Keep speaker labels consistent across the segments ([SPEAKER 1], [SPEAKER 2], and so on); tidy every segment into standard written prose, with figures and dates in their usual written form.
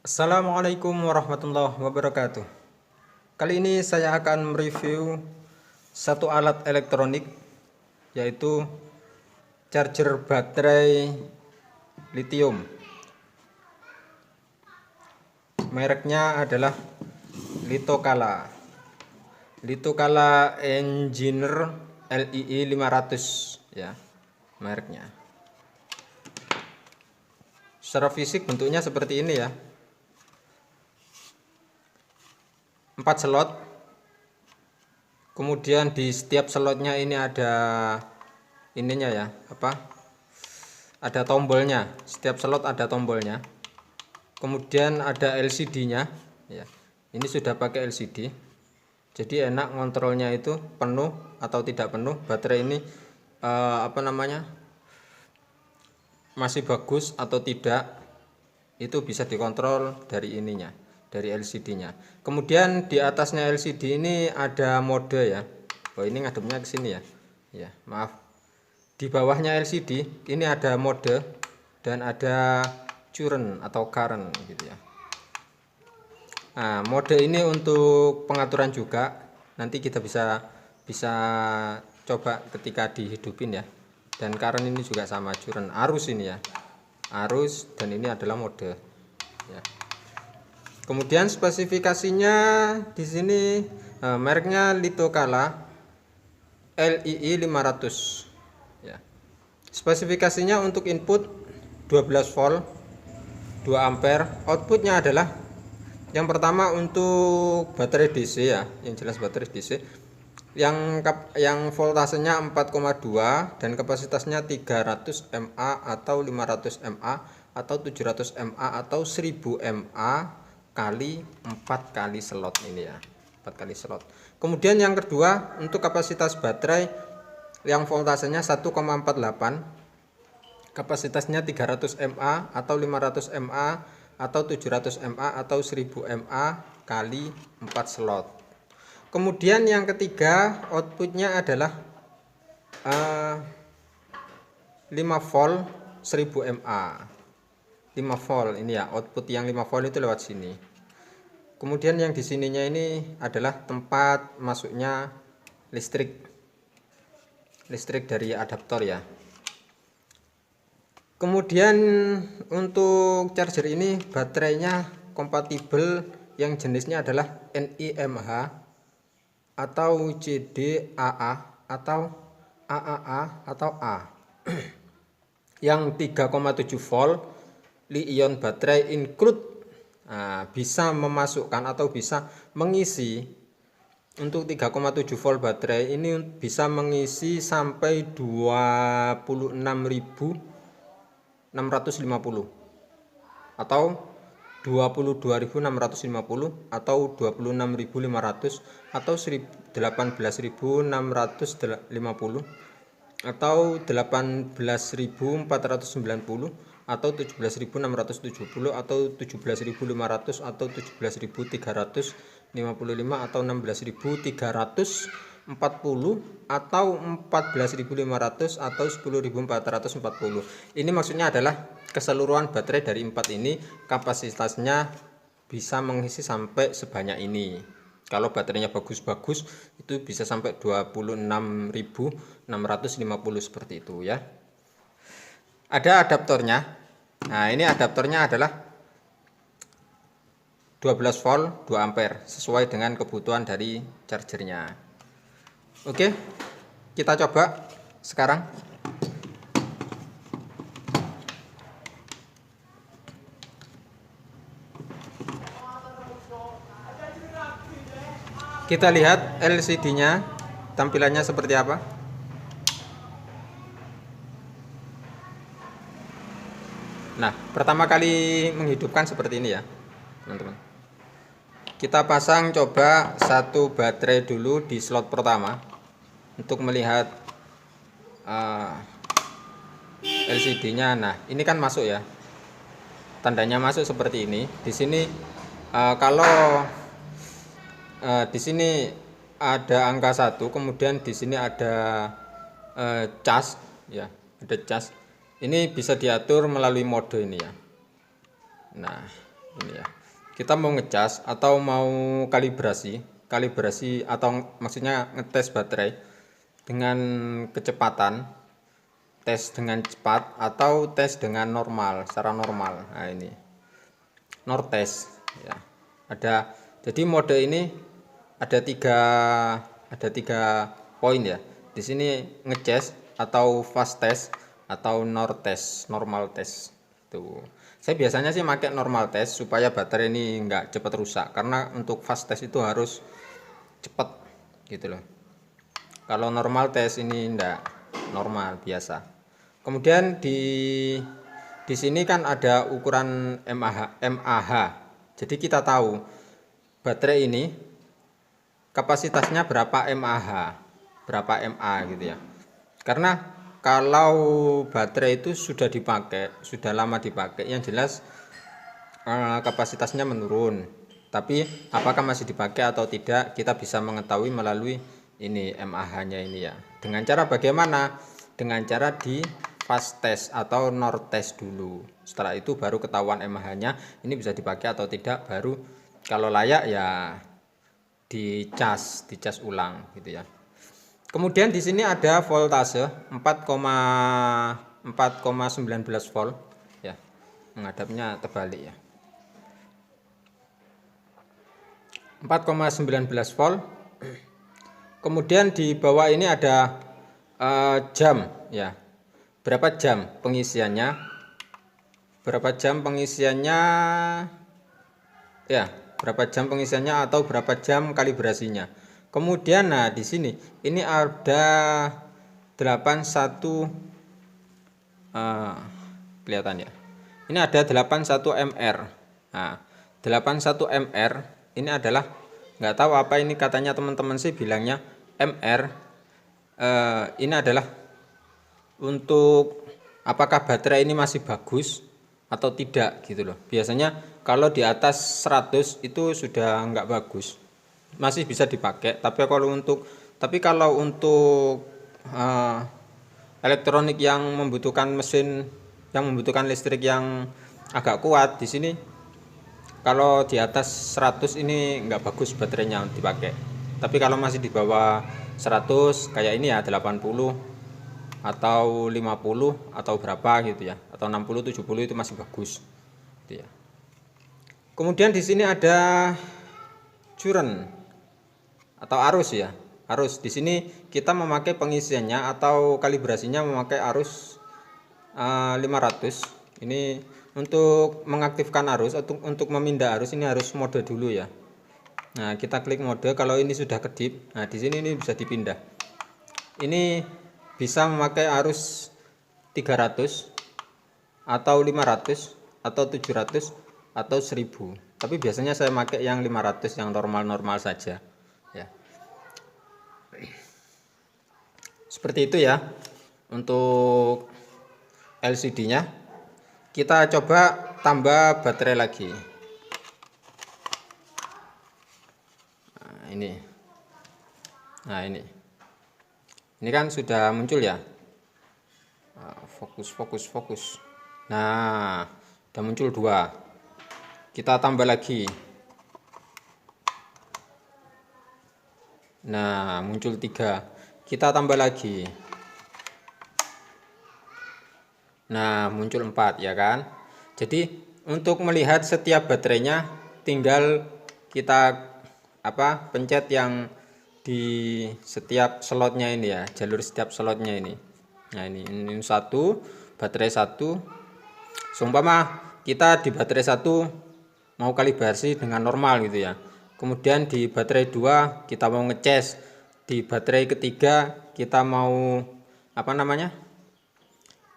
[SPEAKER 1] Assalamualaikum warahmatullahi wabarakatuh. Kali ini saya akan mereview satu alat elektronik, yaitu charger baterai lithium. Mereknya adalah Litokala Engineer LII 500 ya, mereknya. Secara fisik bentuknya seperti ini ya. 4 slot. Kemudian di setiap slotnya ini ada ininya ya, ada tombolnya. Setiap slot ada tombolnya. Kemudian ada LCD-nya ya. Ini sudah pakai LCD. Jadi enak ngontrolnya itu penuh atau tidak penuh. Baterai ini masih bagus atau tidak. Itu bisa dikontrol dari ininya, dari LCD-nya. Kemudian di atasnya LCD ini ada mode ya. Oh, ini ngadepnya ke sini ya. Ya, maaf. Di bawahnya LCD ini ada mode dan ada current atau current gitu ya. Nah, mode ini untuk pengaturan juga. Nanti kita bisa coba ketika dihidupin ya. Dan current ini juga sama, current, arus ini ya. Arus, dan ini adalah mode ya. Kemudian spesifikasinya di sini mereknya Litokala LII 500 ya. Spesifikasinya untuk input 12 volt 2 ampere. Outputnya adalah yang pertama untuk baterai DC ya, yang jelas baterai DC yang voltasenya 4,2 dan kapasitasnya 300 mAh atau 500 mAh atau 700 mAh atau 1000 mAh kali 4 kali slot ini ya, 4 kali slot. Kemudian yang kedua untuk kapasitas baterai yang voltasenya 1,48, kapasitasnya 300 mAh atau 500 mAh atau 700 mAh atau 1000 mAh kali 4 slot. Kemudian yang ketiga outputnya adalah 5 volt 1000 mAh. 5 volt ini ya, output yang 5 volt itu lewat sini. Kemudian yang di sininya ini adalah tempat masuknya listrik dari adaptor ya. Kemudian untuk charger ini baterainya kompatibel, yang jenisnya adalah NiMH atau JDAA atau AAA atau A yang 3,7 volt li-ion baterai include. Bisa memasukkan atau bisa mengisi untuk 3,7 volt baterai ini, bisa mengisi sampai 26.650 atau 22.650 atau 26.500 atau 18.650 atau 18.490 atau 17.670 atau 17.500 atau 17.355 atau 16.340 atau 14.500 atau 10.440. Ini maksudnya adalah keseluruhan baterai dari 4 ini kapasitasnya bisa mengisi sampai sebanyak ini. Kalau baterainya bagus-bagus itu bisa sampai 26.650 seperti itu ya. Ada adaptornya. Nah, ini adaptornya adalah 12 volt 2 ampere sesuai dengan kebutuhan dari chargernya. Oke, kita coba sekarang. Kita lihat LCD-nya tampilannya seperti apa. Nah, pertama kali menghidupkan seperti ini ya, teman-teman. Kita pasang coba satu baterai dulu di slot pertama untuk melihat LCD-nya. Nah, ini kan masuk ya. Tandanya masuk seperti ini. Di sini kalau di sini ada angka 1, kemudian di sini ada cas ya, ada cas. Ini bisa diatur melalui mode ini ya. Nah, Ini ya. Kita mau ngecas atau mau kalibrasi atau maksudnya ngetes baterai dengan kecepatan, tes dengan cepat atau tes dengan normal, secara normal. Nah, ini nortes ya. Jadi mode ini ada tiga poin ya. Di sini ngecas atau fast test atau normal test. Tuh. Saya biasanya sih pakai normal test supaya baterai ini enggak cepat rusak, karena untuk fast test itu harus cepat gitu loh. Kalau normal test ini enggak, normal biasa. Kemudian di sini kan ada ukuran mAh. Jadi kita tahu baterai ini kapasitasnya berapa mAh, berapa mA gitu ya. Karena kalau baterai itu sudah lama dipakai, yang jelas kapasitasnya menurun. Tapi apakah masih dipakai atau tidak, kita bisa mengetahui melalui ini mAh-nya ini ya. Dengan cara bagaimana? Dengan cara di fast test atau nor test dulu. Setelah itu baru ketahuan mAh-nya ini bisa dipakai atau tidak, baru kalau layak ya dicas ulang gitu ya. Kemudian di sini ada voltase 4,19 volt ya. Menghadapnya terbalik ya. 4,19 volt. Kemudian di bawah ini ada jam ya. Berapa jam pengisiannya? Ya, berapa jam pengisiannya atau berapa jam kalibrasinya. Kemudian nah di sini ini ada 81 kelihatan ya. Ini ada 81 mR. Nah, 81 mR ini adalah, nggak tahu apa ini, katanya teman-teman sih bilangnya mR. Ini adalah untuk apakah baterai ini masih bagus atau tidak gitu loh. Biasanya kalau di atas 100 itu sudah nggak bagus, masih bisa dipakai. Tapi kalau untuk elektronik yang membutuhkan listrik yang agak kuat, di sini kalau di atas 100 ini nggak bagus baterainya dipakai. Tapi kalau masih di bawah 100 kayak ini ya 80 atau 50 atau berapa gitu ya, atau 60 70 itu masih bagus gitu ya. Kemudian di sini ada current atau arus ya. Arus di sini kita memakai pengisiannya atau kalibrasinya memakai arus 500. Ini untuk mengaktifkan arus atau untuk memindah arus ini harus mode dulu ya. Nah, kita klik mode. Kalau ini sudah kedip, nah di sini ini bisa dipindah. Ini bisa memakai arus 300 atau 500 atau 700 atau 1000. Tapi biasanya saya pakai yang 500 yang normal-normal saja ya. Seperti itu ya untuk LCD-nya. Kita coba tambah baterai lagi. Nah, ini kan sudah muncul ya. Fokus. Nah, sudah muncul 2. Kita tambah lagi. Nah, muncul 3. Kita tambah lagi. Nah, muncul 4 ya kan. Jadi untuk melihat setiap baterainya tinggal kita pencet yang di setiap slotnya ini ya, jalur setiap slotnya ini. Nah, ini 1, baterai 1. Seumpama kita di baterai 1 mau kalibrasi dengan normal gitu ya. Kemudian di baterai 2 kita mau ngecas. Di baterai ketiga kita mau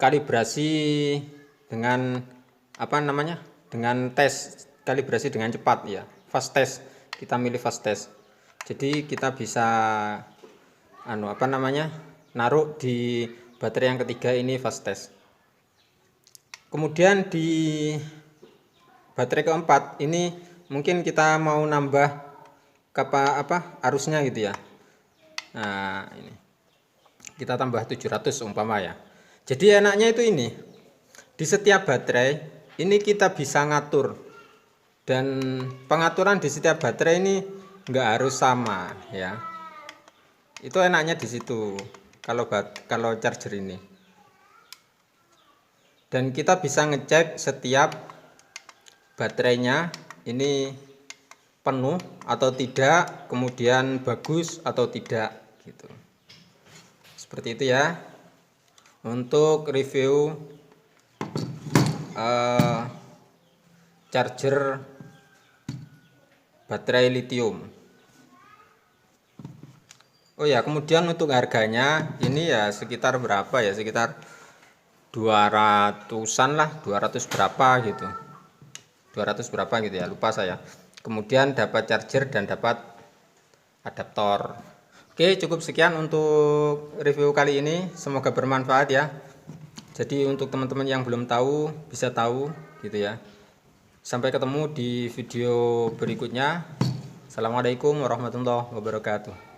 [SPEAKER 1] kalibrasi dengan dengan tes kalibrasi dengan cepat ya, fast test. Kita milih fast test. Jadi kita bisa naruh di baterai yang ketiga ini fast test. Kemudian di baterai keempat ini mungkin kita mau nambah arusnya gitu ya. Nah, ini kita tambah 700 umpama ya. Jadi enaknya itu ini, di setiap baterai ini kita bisa ngatur Dan pengaturan di setiap baterai ini nggak harus sama ya. Itu enaknya di situ kalau charger ini. Dan kita bisa ngecek setiap baterainya ini penuh atau tidak, kemudian bagus atau tidak gitu. Seperti itu ya untuk review charger baterai lithium. Oh ya, kemudian untuk harganya ini ya sekitar berapa ya, sekitar 200-an lah, 200 berapa gitu, 200 berapa gitu ya, lupa saya. Kemudian dapat charger dan dapat adaptor. Oke, cukup sekian untuk review kali ini, semoga bermanfaat ya. Jadi untuk teman-teman yang belum tahu bisa tahu gitu ya. Sampai ketemu di video berikutnya. Assalamualaikum warahmatullahi wabarakatuh.